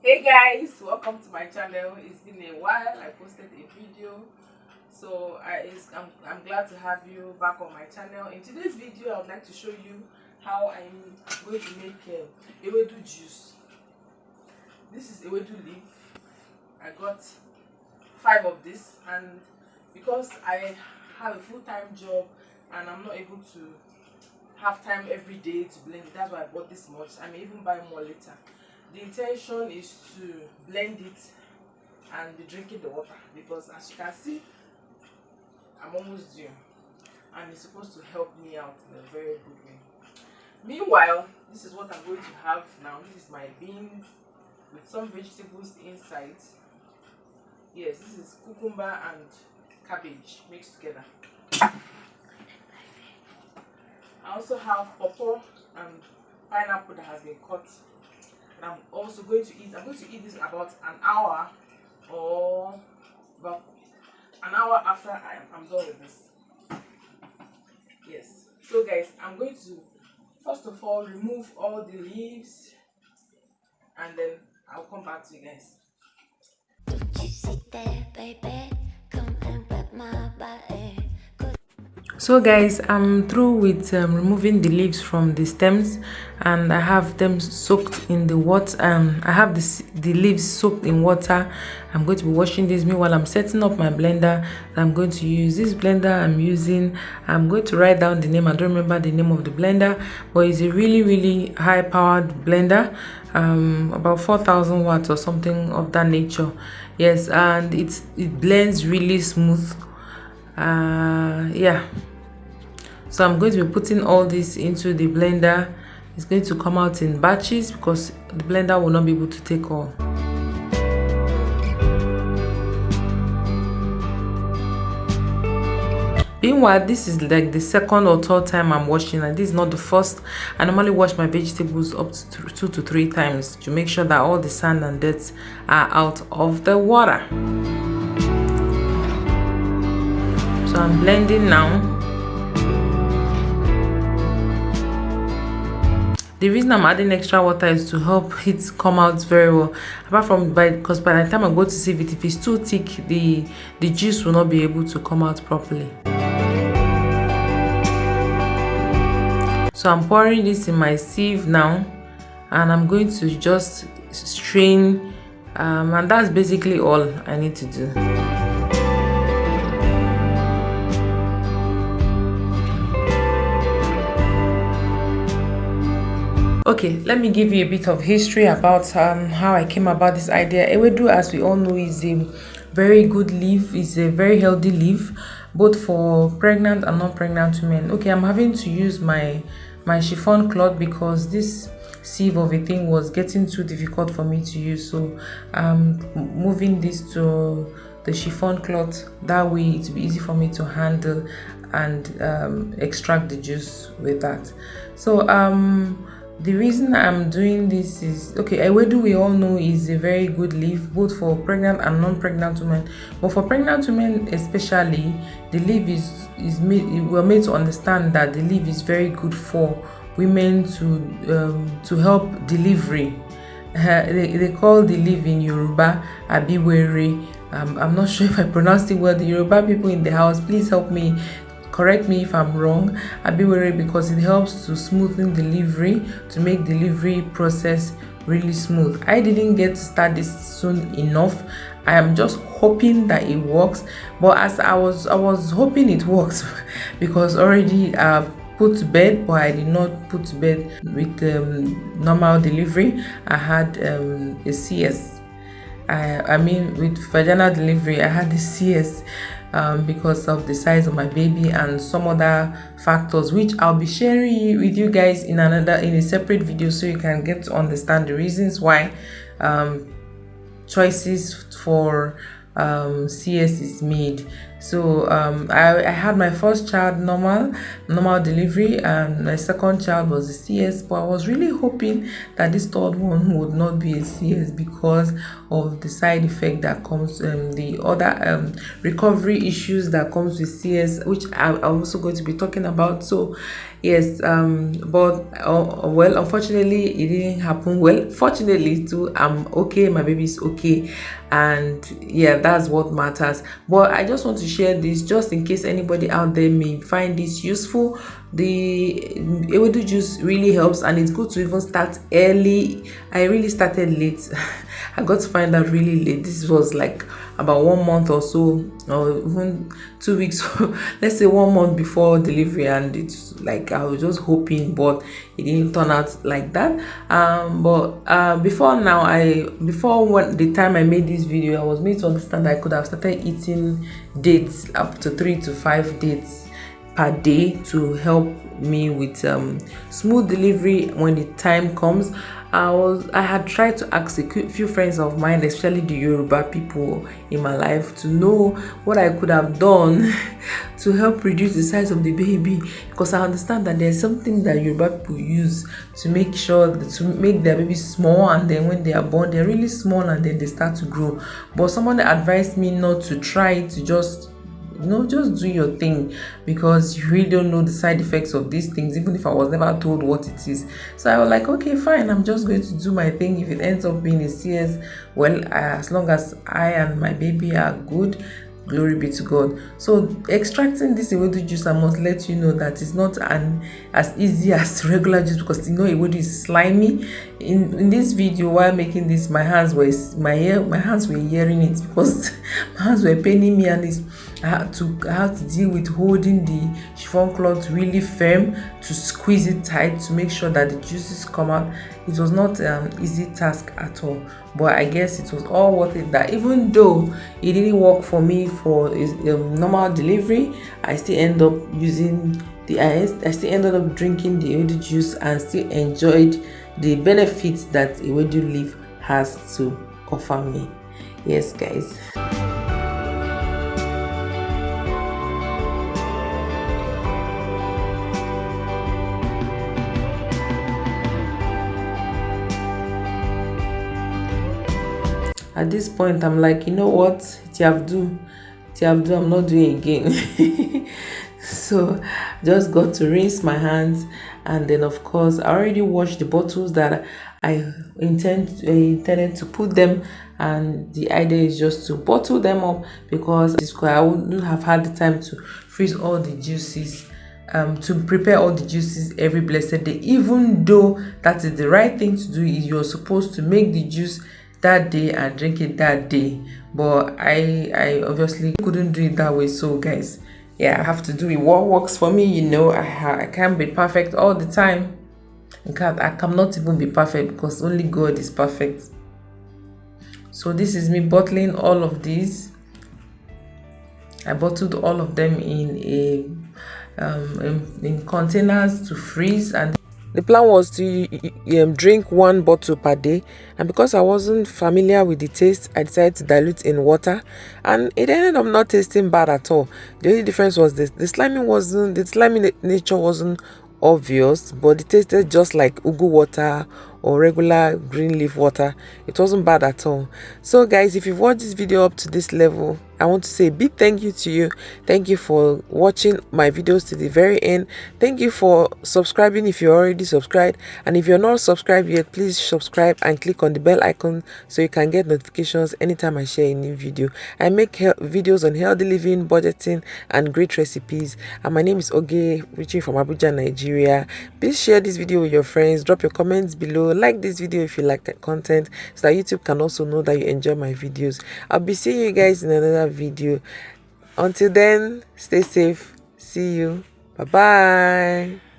Hey guys, welcome to my channel. It's been a while. I posted a video, so I'm glad to have you back on my channel. In today's video I would like to show you how I'm going to make Ewedu juice. This is Ewedu leaf. I got 5 of this, and because I have a full-time job and I'm not able to have time every day to blend it, that's why I bought this much. I may even buy more later. The intention is to blend it and be drinking the water, because as you can see, I'm almost due and it's supposed to help me out in a very good way. Meanwhile, this is what I'm going to have now. This is my beans with some vegetables inside. Yes, this is cucumber and cabbage mixed together. I also have pawpaw and pineapple that has been cut. And I'm also going to eat this about an hour, or about an hour after I'm done with this. Yes. So guys, I'm going to first of all remove all the leaves, and then I'll come back to you guys. So guys, I'm through with removing the leaves from the stems, and I have them soaked in the water. I have the leaves soaked in water. I'm going to be washing this. Meanwhile, I'm setting up my blender. I'm going to use this blender I'm going to write down the name. I don't remember the name of the blender, but it's a really high powered blender, about 4,000 watts or something of that nature. Yes, and it blends really smooth. Yeah. So I'm going to be putting all this into the blender. It's going to come out in batches because the blender will not be able to take all. Meanwhile, this is like the second or third time I'm washing, and this is not the first. I normally wash my vegetables up to 2 to 3 times to make sure that all the sand and dirt are out of the water. So I'm blending now. The reason I'm adding extra water is to help it come out very well. Apart from because by the time I go to sieve it, if it's too thick, the juice will not be able to come out properly. So I'm pouring this in my sieve now, and I'm going to just strain, and that's basically all I need to do. Okay, let me give you a bit of history about how I came about this idea. Ewedu, as we all know, is a very good leaf. It's a very healthy leaf, both for pregnant and non-pregnant women. Okay, I'm having to use my chiffon cloth because this sieve of a thing was getting too difficult for me to use. So I'm moving this to the chiffon cloth. That way it will be easy for me to handle and extract the juice with that. So the reason I'm doing this is, okay, Ewedu, we all know, is a very good leaf both for pregnant and non-pregnant women. But for pregnant women especially, the leaf is made, we're made to understand that the leaf is very good for women to help delivery. They call the leaf in Yoruba Abiwere. I'm not sure if I pronounced it well. The Yoruba people in the house, please help me. Correct me if I'm wrong. Abiwere, because it helps to smoothen delivery, to make delivery process really smooth. I didn't get to start this soon enough. I am just hoping that it works. But as I was hoping it works because already put to bed, but I did not put to bed with normal delivery. I had a CS. I mean, with vaginal delivery, I had the CS. Because of the size of my baby and some other factors, which I'll be sharing with you guys in a separate video, so you can get to understand the reasons why choices for CS is made. So I had my first child normal delivery, and my second child was a CS, but I was really hoping that this third one would not be a CS because of the side effect that comes, the other recovery issues that comes with CS, which I'm also going to be talking about. So yes, but well, unfortunately it didn't happen. Well, fortunately too, I'm okay, my baby is okay, and yeah, that's what matters. But I just want to share this just in case anybody out there may find this useful. The Ewedu juice really helps, and it's good to even start early. I really started late. I got to find out really late. This was like about 1 month or so, or even 2 weeks, let's say 1 month before delivery, and it's like I was just hoping, but it didn't turn out like that. But before the time I made this video, I was made to understand that I could have started eating dates, up to 3 to 5 dates per day, to help me with smooth delivery when the time comes. I had tried to ask a few friends of mine, especially the Yoruba people in my life, to know what I could have done to help reduce the size of the baby, because I understand that there's something that Yoruba people use to make sure to make their baby small, and then when they are born they're really small and then they start to grow. But someone advised me not to try, to just just do your thing, because you really don't know the side effects of these things, even if I was never told what it is. So I was like, okay, fine, I'm just going to do my thing. If it ends up being a CS, well, as long as I and my baby are good, glory be to God. So extracting this Ewedu juice, I must let you know that it's not as easy as regular juice, because Ewedu is slimy. In this video, while making this, my hands were hearing it, because my hands were paining me, and I had to deal with holding the chiffon cloth really firm to squeeze it tight to make sure that the juices come out. It was not an easy task at all, but I guess it was all worth it. That even though it didn't work for me for normal delivery, I still ended up drinking the Ewedu juice and still enjoyed the benefits that Ewedu leaf has to offer me. Yes, guys. At this point, I'm like, you know what, Tiavdu, I'm not doing again. So just got to rinse my hands, and then of course I already washed the bottles that I intended to put them, and the idea is just to bottle them up, because I wouldn't have had the time to freeze all the juices, to prepare all the juices every blessed day. Even though that is the right thing to do, is you're supposed to make the juice that day and drink it that day, but I obviously couldn't do it that way. So guys, yeah, I have to do it what works for me. I can't be perfect all the time. In fact, I cannot even be perfect, because only God is perfect. So this is me bottling all of these. I bottled all of them in containers to freeze, and the plan was to drink 1 bottle per day, and because I wasn't familiar with the taste, I decided to dilute in water, and it ended up not tasting bad at all. The only difference was the slimy nature wasn't obvious, but it tasted just like ugu water or regular green leaf water. It wasn't bad at all. So guys, if you've watched this video up to this level, I want to say a big thank you to you. Thank you for watching my videos to the very end. Thank you for subscribing if you're already subscribed, and if you're not subscribed yet, please subscribe and click on the bell icon so you can get notifications anytime I share a new video. I make videos on healthy living, budgeting, and great recipes, and my name is Oge, reaching from Abuja, Nigeria. Please share this video with your friends, drop your comments below, like this video if you like the content, so that YouTube can also know that you enjoy my videos. I'll be seeing you guys in another video. Until then, stay safe. See you. Bye bye.